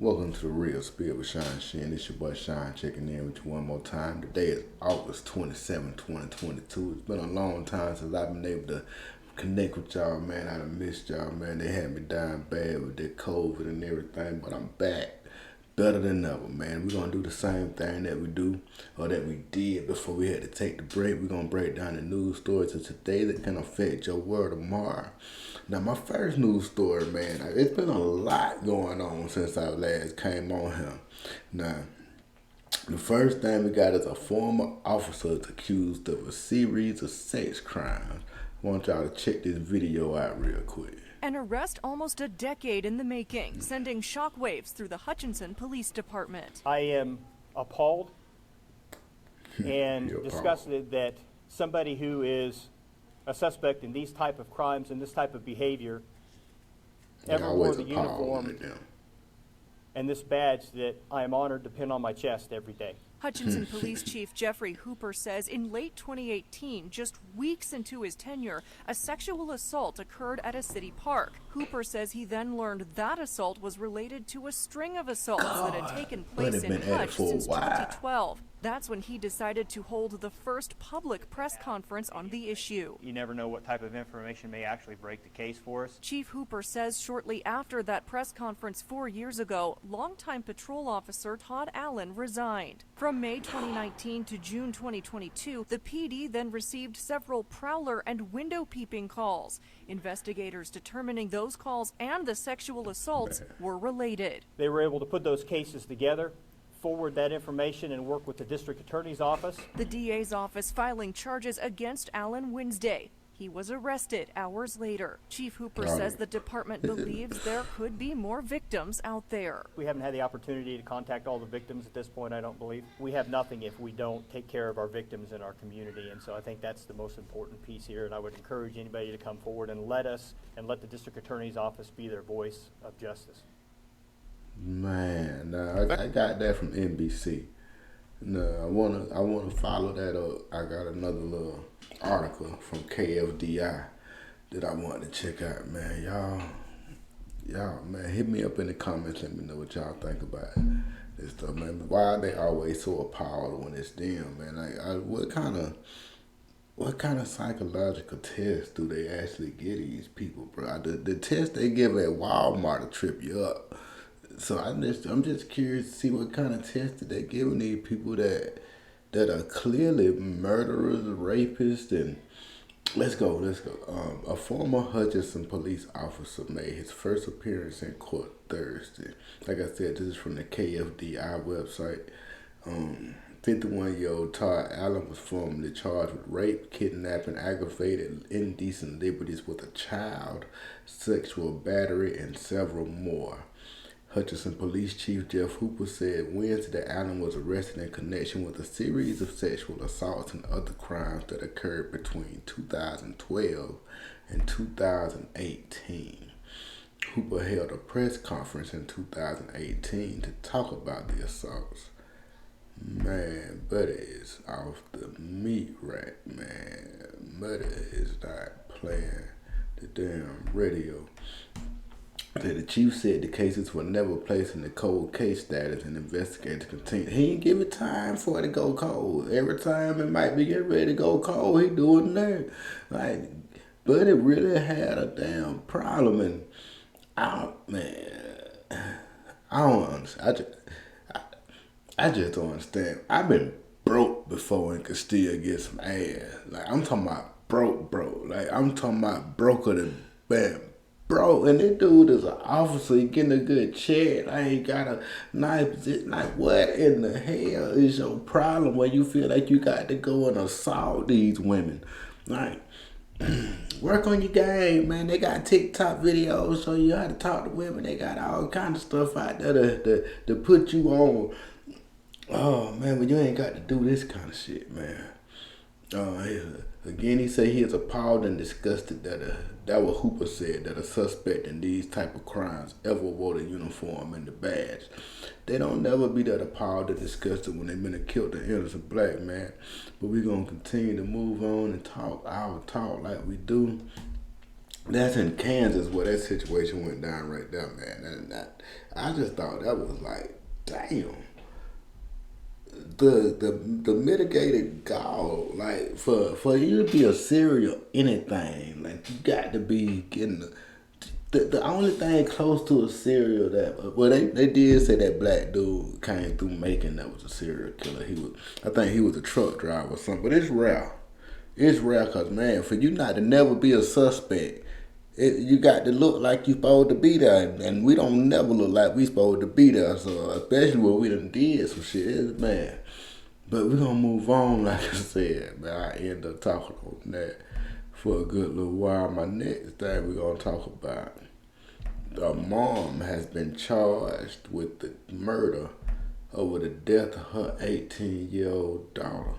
Welcome to the Real Spill with Shyne. It's your boy Shyne checking in with you one more time. Today is August 27, 2022. It's been a long time since I've been able to connect with y'all, man. I done missed y'all, man. They had me dying bad with that COVID and everything, but I'm back. Better than ever, man. We're going to do the same thing that we do, or that we did before we had to take the break. We're going to break down the news stories of today that can affect your world tomorrow. Now, my first news story, man, it's been a lot going on since I last came on here. Now, the first thing we got is a former officer accused of a series of sex crimes. I want y'all to check this video out real quick. An arrest almost a decade in the making, sending shockwaves through the Hutchinson Police Department. I am appalled and disgusted that somebody who is a suspect in these type of crimes and this type of behavior ever wore the uniform and this badge that I am honored to pin on my chest every day. Hutchinson Police Chief Jeffrey Hooper says in late 2018, just weeks into his tenure, a sexual assault occurred at a city park. Hooper says he then learned that assault was related to a string of assaults that had taken place in Hutch since 2012. That's when he decided to hold the first public press conference on the issue. You never know what type of information may actually break the case for us. Chief Hooper says shortly after that press conference 4 years ago, longtime patrol officer Todd Allen resigned. From May 2019 to June 2022, the PD then received several prowler and window peeping calls. Investigators determining those calls and the sexual assaults were related. They were able to put those cases together, forward that information, and work with the district attorney's office. The DA's office filing charges against Allen Wednesday. He was arrested hours later. Chief Hooper says the department believes there could be more victims out there. We haven't had the opportunity to contact all the victims at this point, I don't believe. We have nothing if we don't take care of our victims in our community, and so I think that's the most important piece here, and I would encourage anybody to come forward and let the district attorney's office be their voice of justice. Man, I got that from NBC. No, I wanna follow that up. I got another little article from KFDI that I wanted to check out, man. Y'all, man, hit me up in the comments. Let me know what y'all think about this stuff, man. Why are they always so appalled when it's them, man? Like, what kind of psychological tests do they actually give these people, bro? The test they give at Walmart to trip you up. So I'm just curious to see what kind of test that they're giving these people that are clearly murderers, rapists, and let's go. A former Hutchinson police officer made his first appearance in court Thursday. Like I said, this is from the KFDI website. 51-year-old Todd Allen was formerly charged with rape, kidnapping, aggravated indecent liberties with a child, sexual battery, and several more. Hutchinson Police Chief Jeff Hooper said Wednesday that Allen was arrested in connection with a series of sexual assaults and other crimes that occurred between 2012 and 2018. Hooper held a press conference in 2018 to talk about the assaults. Man, Buddy is off the meat rack, man. Buddy is not playing the damn radio. The chief said the cases were never placed in the cold case status and investigators continued. He didn't give it time for it to go cold. Every time it might be getting ready to go cold, he doing that. Like, Buddy really had a damn problem, and I don't understand. I just don't understand. I've been broke before and could still get some ass. Like, I'm talking about broke. Like, I'm talking about broker than bam. Bro, and this dude is an officer, he getting a good check. I ain't got a nice position. Like, what in the hell is your problem where you feel like you got to go and assault these women? Like, work on your game, man. They got TikTok videos showing you how to talk to women. They got all kind of stuff out there to put you on. Oh, man, but you ain't got to do this kind of shit, man. Again, he said he is appalled and disgusted that what Hooper said, that a suspect in these type of crimes ever wore the uniform and the badge. They don't never be that appalled or disgusted when they've been killed an innocent black man. But we're going to continue to move on and talk our talk like we do. That's in Kansas where that situation went down right there, man. And I just thought that was like, damn. The mitigated gall, like for you to be a serial anything, like you got to be getting the only thing close to a serial that well they did say that black dude came through Macon that was a serial killer. I think he was a truck driver or something, but it's rare. It's rare because man, for you not to never be a suspect, you got to look like you supposed to be there, and we don't never look like we supposed to be there. So especially when we done did some shit, man. But we're gonna move on, like I said, man. I end up talking on that for a good little while. My next thing we're gonna talk about, a mom has been charged with the murder over the death of her 18-year-old daughter.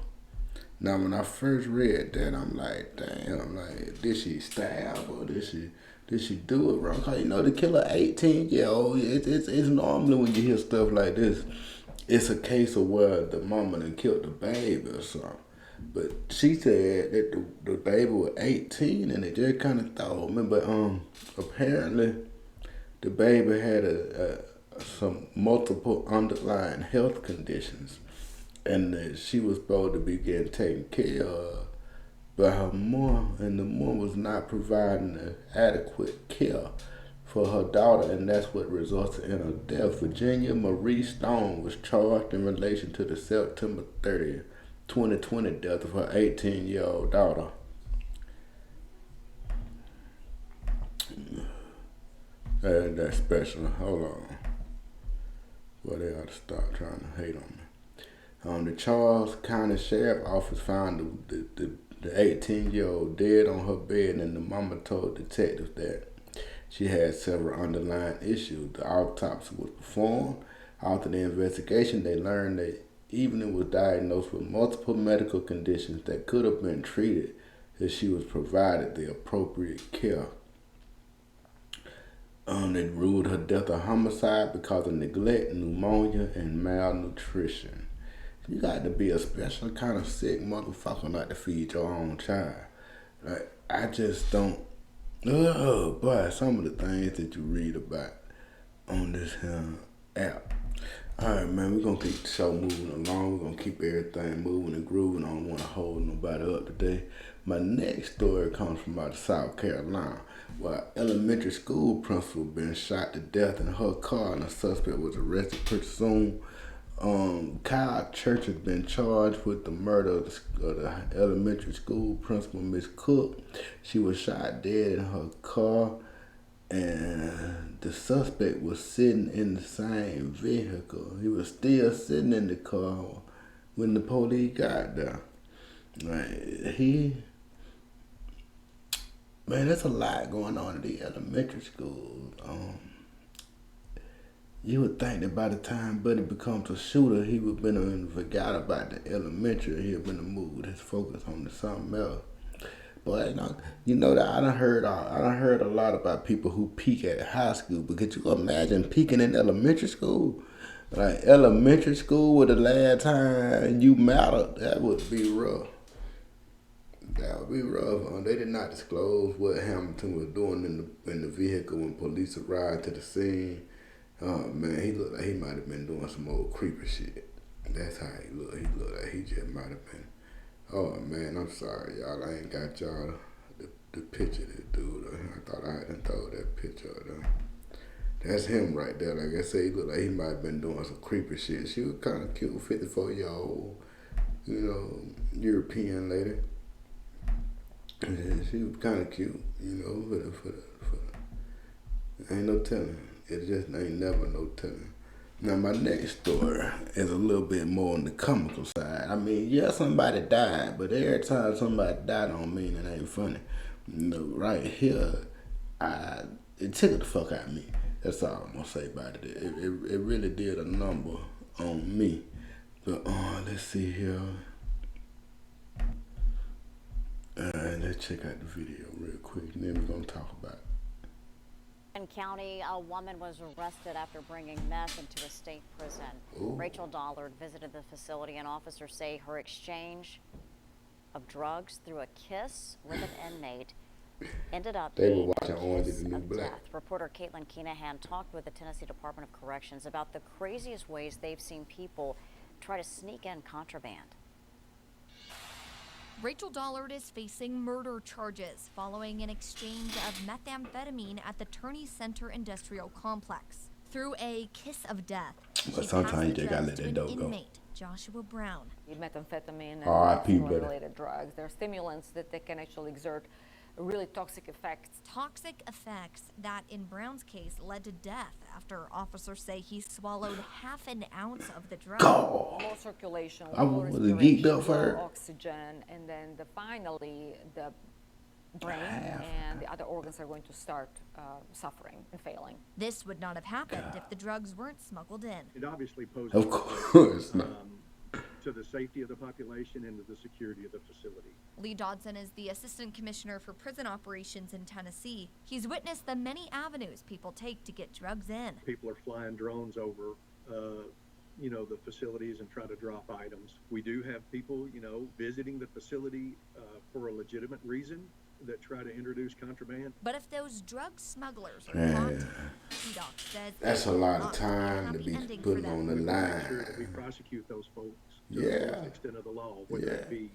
Now, when I first read that, I'm like, damn, like, did she stab or did she do it wrong? Cause you know, to kill an 18-year-old, it's normally when you hear stuff like this, it's a case of where the mama done killed the baby or something. But she said that the baby was 18 and it just kind of threw me. But apparently the baby had some multiple underlying health conditions, and she was supposed to be getting taken care of, but her mom and the mom was not providing adequate care for her daughter, and that's what resulted in her death. Virginia Marie Stone was charged in relation to the September 30th, 2020 death of her 18-year-old daughter. That's special. Hold on. Well, they ought to stop trying to hate on me. The Charles County Sheriff Office found the 18-year-old dead on her bed, and the mama told detectives that she had several underlying issues. The autopsy was performed. After the investigation, they learned that Evelyn was diagnosed with multiple medical conditions that could have been treated if she was provided the appropriate care. They ruled her death a homicide because of neglect, pneumonia, and malnutrition. You got to be a special kind of sick motherfucker not to feed your own child. Like, I just don't. Oh boy, some of the things that you read about on this app. Alright, man, we're gonna keep the show moving along. We're gonna keep everything moving and grooving. I don't want to hold nobody up today. My next story comes from out of South Carolina, where elementary school principal been shot to death in her car and a suspect was arrested pretty soon. Kyle Church has been charged with the murder of the elementary school principal, Miss Cook. She was shot dead in her car, and the suspect was sitting in the same vehicle. He was still sitting in the car when the police got there. Like, man, there's a lot going on in the elementary schools. You would think that by the time Buddy becomes a shooter, he would have been forgot about the elementary. He would have been moved his focus on to something else. But you know that I done heard a lot about people who peak at high school. But could you imagine peaking in elementary school? Like elementary school was the last time you mattered. That would be rough. That would be rough. They did not disclose what Hamilton was doing in the vehicle when police arrived to the scene. Oh man, he looked like he might have been doing some old creepy shit. That's how he looked. He looked like he just might have been. Oh man, I'm sorry, y'all. I ain't got y'all the picture of this dude. I thought I hadn't throw that picture of them. That's him right there. Like I said, he looked like he might have been doing some creepy shit. She was kind of cute, 54-year-old, European lady. And she was kind of cute, for ain't no telling. It just ain't never no telling. Now, my next story is a little bit more on the comical side. I mean, yeah, somebody died, but every time somebody died don't mean it ain't funny. Right here, it tickled the fuck out of me. That's all I'm gonna say about it. It really did a number on me. But let's see here. Let's check out the video real quick, and then we're gonna talk about it. County, a woman was arrested after bringing meth into a state prison. Ooh. Rachel Dollard visited the facility, and officers say her exchange of drugs through a kiss with an inmate ended up They were being watching a Orange is kiss the New of Black. death. Reporter Caitlin Keenahan talked with the Tennessee Department of Corrections about the craziest ways they've seen people try to sneak in contraband. Rachel Dollard is facing murder charges following an exchange of methamphetamine at the Turney Center Industrial Complex. Through a kiss of death, But she sometimes passed you the just gotta drugs let to that an dope go. inmate, Joshua Brown. Methamphetamine R.I.P. and brother. related drugs. They're stimulants that they can actually exert really toxic effects. Toxic effects that, in Brown's case, led to death after officers say he swallowed half an ounce of the drug. God. Low circulation, I low was respiration, geeked up for low her. oxygen, and then finally the brain and the other organs are going to start suffering and failing. This would not have happened if the drugs weren't smuggled in. It obviously poses Of course not. To the safety of the population and to the security of the facility. Lee Dodson is the Assistant Commissioner for Prison Operations in Tennessee. He's witnessed the many avenues people take to get drugs in. People are flying drones over, the facilities and try to drop items. We do have people, visiting the facility for a legitimate reason that try to introduce contraband. But if those drug smugglers are caught, T-Doc says That's a it will lot of not be a time to happy be ending putting for on them. the Make sure line. that we prosecute those folks to Yeah. the fullest extent of the law, whether it be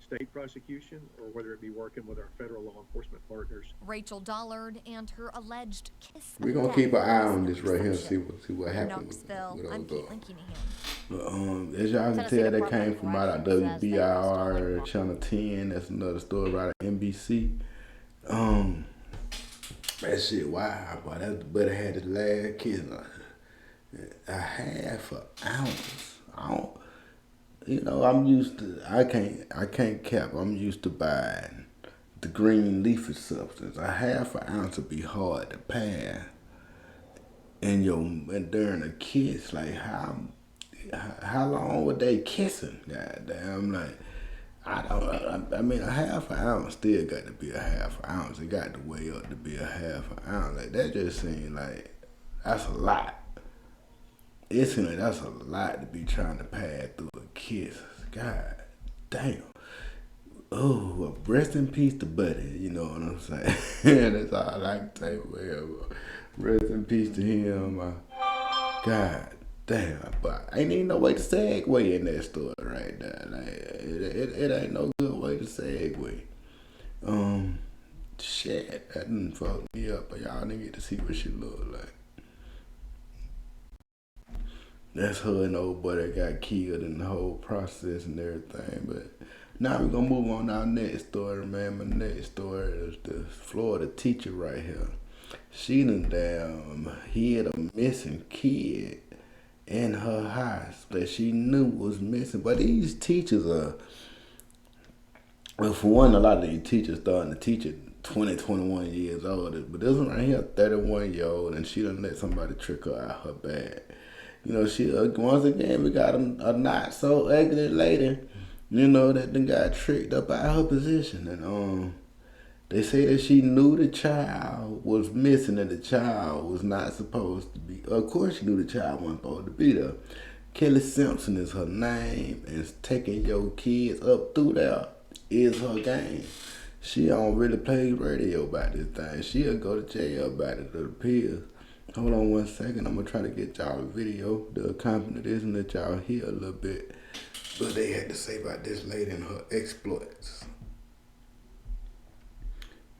state prosecution or whether it be working with our federal law enforcement partners. Rachel Dollard and her alleged kiss. We're gonna keep an eye on this right here and see what In happens. Knoxville, I'm Caitlin Keenahan. But, as y'all can Tennessee tell, that Department came of from out of Corrections says they WBIR arrested Channel 10. That's another story right out of NBC. That shit wild, boy. That buddy had his last kiss. A half an ounce. I'm used to. I can't cap. I'm used to buying the green leafy substance. A half an ounce would be hard to pass. And during a kiss, like how long were they kissing? Goddamn, like I mean a half an ounce still got to be a half an ounce. It got to weigh up to be a half an ounce. Like that just seemed like that's a lot. It seems like that's a lot to be trying to pass through a kiss. God damn. Oh, well, rest in peace to Buddy. You know what I'm saying? That's all I can say. Well, rest in peace to him. God damn. But ain't even no way to segue in that story right there. Like, it ain't no good way to segue. Shit, that done fucked me up. But y'all didn't get to see what she looked like. That's her and old boy that got killed in the whole process and everything. But now we're going to move on to our next story, man. My next story is the Florida teacher right here. She done hid a missing kid in her house that she knew was missing. But these teachers are, well, for one, a lot of these teachers starting to teach at 20, 21 years old. But this one right here, 31-year-old, and she done let somebody trick her out her bag. She once again we got a not so ugly lady, that done got tricked up out of her position, and they say that she knew the child was missing and the child was not supposed to be. Of course, she knew the child wasn't supposed to be there. Kelly Simpson is her name, and taking your kids up through there is her game. She don't really play radio about this thing. She'll go to jail about it. It appears. Hold on one second. I'm going to try to get y'all a video to accompany this and let y'all hear a little bit what they had to say about this lady and her exploits.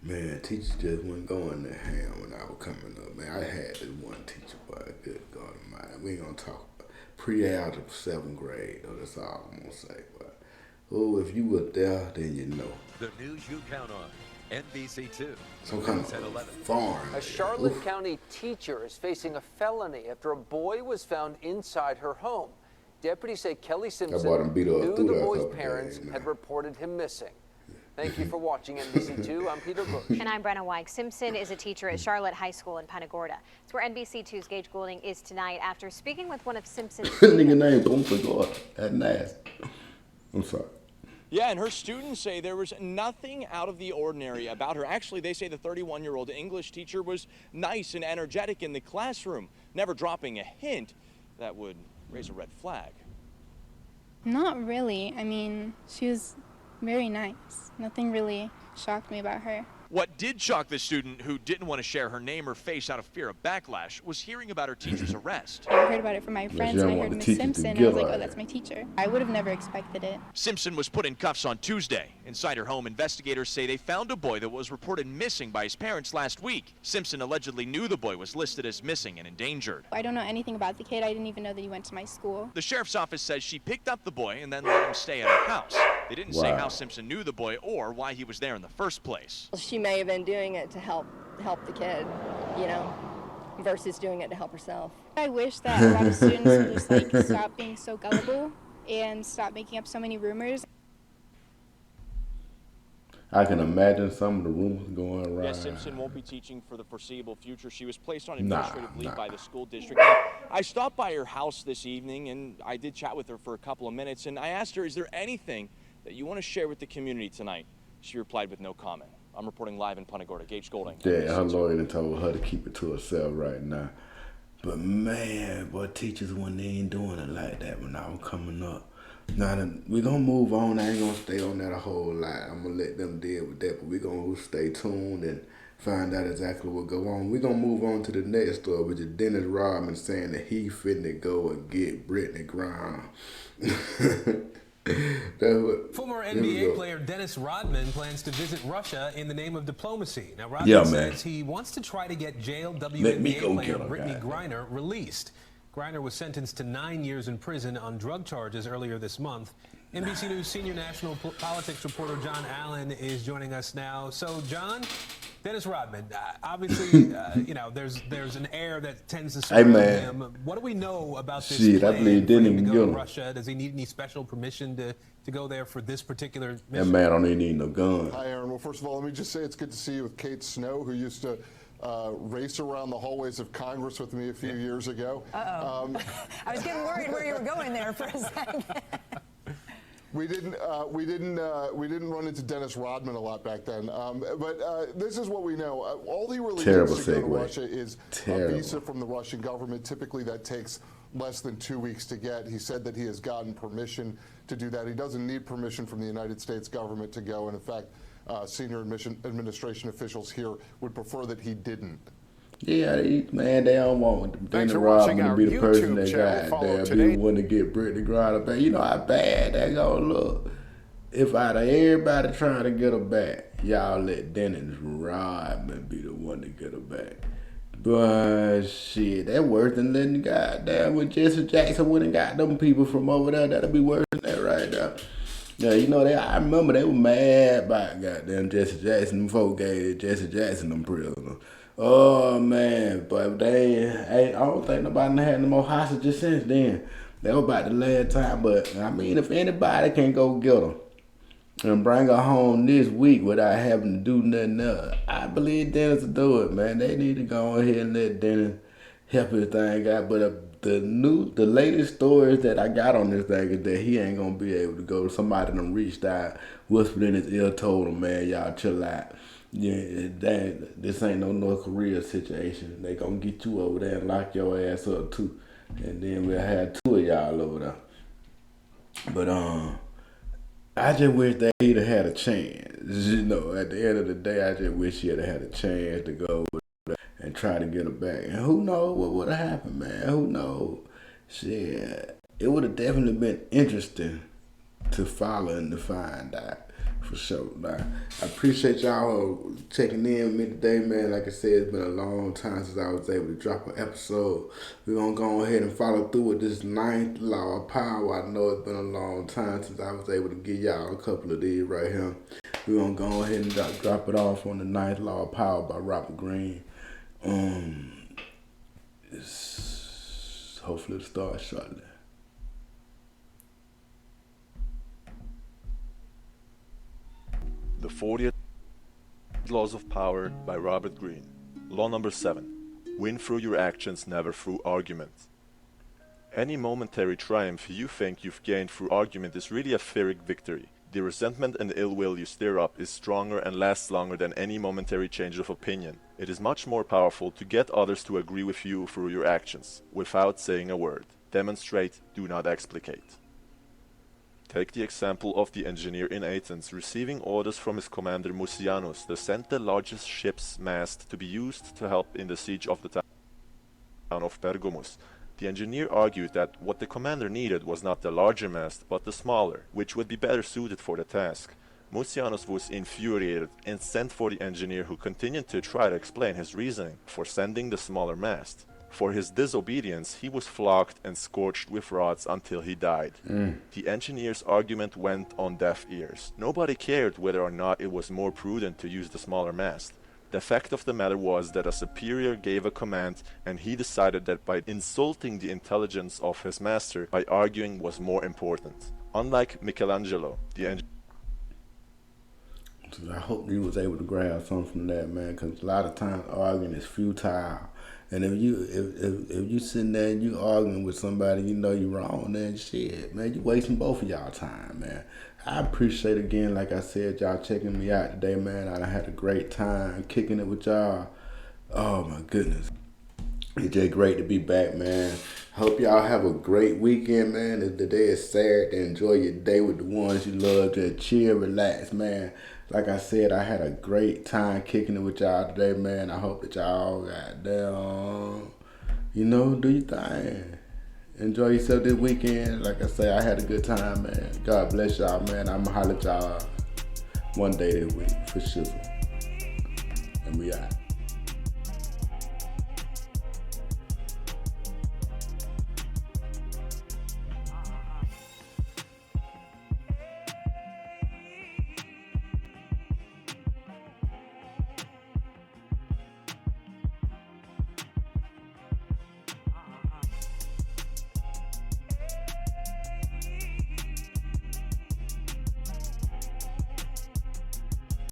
Man, teachers just wasn't going to ham when I was coming up. Man, I had this one teacher, but good God Almighty. We ain't going to talk about pre-algebra 7th grade, though. That's all I'm going to say. But, if you were there, then you know. The news you count on. NBC2. Some kind of farm. A Charlotte County teacher is facing a felony after a boy was found inside her home. Deputies say Kelly Simpson knew the boy's parents had reported him missing. Thank you for watching NBC2. I'm Peter Bush. And I'm Brenna Weig. Simpson is a teacher at Charlotte High School in Punta Gorda. It's where NBC2's Gage Goulding is tonight after speaking with one of Simpson's Nigga named Punta Gorda. That's nasty. I'm sorry. Yeah, and her students say there was nothing out of the ordinary about her. Actually, they say the 31-year-old English teacher was nice and energetic in the classroom, never dropping a hint that would raise a red flag. Not really. I mean, she was very nice. Nothing really shocked me about her. What did shock the student, who didn't want to share her name or face out of fear of backlash, was hearing about her teacher's arrest. I heard about it from my friends, and I heard Miss Simpson, and I was like, oh, that's my teacher. I would have never expected it. Simpson was put in cuffs on Tuesday. Inside her home, investigators say they found a boy that was reported missing by his parents last week. Simpson allegedly knew the boy was listed as missing and endangered. I don't know anything about the kid. I didn't even know that he went to my school. The sheriff's office says she picked up the boy and then let him stay at her house. They didn't say how Simpson knew the boy or why he was there in the first place. She may have been doing it to help the kid, you know, versus doing it to help herself. I wish that a lot of students would just like stop being so gullible and stop making up so many rumors. I can imagine some of the rumors going around. Yes, Simpson won't be teaching for the foreseeable future. She was placed on administrative leave by the school district. Now, I stopped by her house this evening, and I did chat with her for a couple of minutes, and I asked her, is there anything that you want to share with the community tonight? She replied with no comment. I'm reporting live in Punta Gorda. Gage Golding. Yeah, her lawyer told her to keep it to herself right now. But man, boy, teachers, when they ain't doing it like that when I was coming up. Now, we're going to move on. I ain't going to stay on that a whole lot. I'm going to let them deal with that, but we're going to stay tuned and find out exactly what go on. We're going to move on to the next story, which is Dennis Rodman saying that he finna go and get Brittany Griner. Former NBA player Dennis Rodman plans to visit Russia in the name of diplomacy. Now, Rodman says he wants to try to get jailed WNBA player Brittany Griner released. Griner was sentenced to 9 years in prison on drug charges earlier this month. NBC News senior national politics reporter John Allen is joining us now. So, John, Dennis Rodman, obviously, you know, there's an air that tends to surround him. What do we know about this plan I believe for him to go to Russia? Does he need any special permission to go there for this particular mission? That man don't even need no gun. Hi, Aaron. Well, first of all, let me just say it's good to see you with Kate Snow, who used to race around the hallways of Congress with me a few years ago. I was getting worried where you were going there for a second. We didn't run into Dennis Rodman a lot back then. But this is what we know. All he really needs to go to Russia is a visa from the Russian government. Typically, that takes less than 2 weeks to get. He said that he has gotten permission to do that. He doesn't need permission from the United States government to go. And in fact, senior administration officials here would prefer that he didn't. Yeah, man, they don't want Dennis Rodman to be the person that got there, be one to get Brittany Griner back. You know how bad that gonna look. If out of everybody trying to get her back, y'all let Dennis Rodman be the one to get her back. But shit, that worse than letting the goddamn when Jesse Jackson went and got them people from over there. That'll be worse than that right there. Yeah, you know, I remember they were mad about goddamn Jesse Jackson. Them folk gave Jesse Jackson them prisoners. Oh, man, but I don't think nobody had no more hostages since then. That was about the last time, but, I mean, if anybody can go get her and bring her home this week without having to do nothing else, I believe Dennis will do it, man. They need to go ahead and let Dennis help his thing out, but the latest stories that I got on this thing is that he ain't gonna be able to go. Somebody done reached out, whispered in his ear, told him, man, y'all chill out. Yeah, this ain't no North Korea situation. They gonna get you over there and lock your ass up too. And then we'll have 2 of y'all over there. But I just wish that he'd have had a chance. You know, at the end of the day, I just wish he had had a chance to go over there and try to get her back. And who knows what would have happened, man? Who knows? Shit, it would have definitely been interesting to follow and to find out. For sure. Now, I appreciate y'all checking in with me today, man. Like I said, it's been a long time since I was able to drop an episode. We're going to go ahead and follow through with this 9th law of power. I know it's been a long time since I was able to give y'all a couple of these right here. We're going to go ahead and drop it off on the 9th law of power by Robert Greene. Hopefully it'll start shortly. The 40th Laws of Power by Robert Greene. Law number 7. Win through your actions, never through argument. Any momentary triumph you think you've gained through argument is really a Pyrrhic victory. The resentment and ill will you stir up is stronger and lasts longer than any momentary change of opinion. It is much more powerful to get others to agree with you through your actions, without saying a word. Demonstrate, do not explicate. Take the example of the engineer in Athens receiving orders from his commander Mucianus to send the largest ship's mast to be used to help in the siege of the town of Pergamus. The engineer argued that what the commander needed was not the larger mast, but the smaller, which would be better suited for the task. Mucianus was infuriated and sent for the engineer, who continued to try to explain his reasoning for sending the smaller mast. For his disobedience, he was flogged and scorched with rods until he died. The engineer's argument went on deaf ears. Nobody cared whether or not it was more prudent to use the smaller mast. The fact of the matter was that a superior gave a command, and he decided that by insulting the intelligence of his master, by arguing was more important. Unlike Michelangelo, the engineer. I hope you was able to grab something from that, man, because a lot of times arguing is futile. And if you sitting there and you arguing with somebody, you know you wrong, then shit, man, you wasting both of y'all time, man. I appreciate again, like I said, y'all checking me out today, man. I had a great time kicking it with y'all. Oh my goodness. It's just great to be back, man. Hope y'all have a great weekend, man. If the day is Saturday, enjoy your day with the ones you love. Just chill, relax, man. Like I said, I had a great time kicking it with y'all today, man. I hope that y'all goddamn, do your thing. Enjoy yourself this weekend. Like I say, I had a good time, man. God bless y'all, man. I'm going to holler at y'all one day this week, for sure. And we out.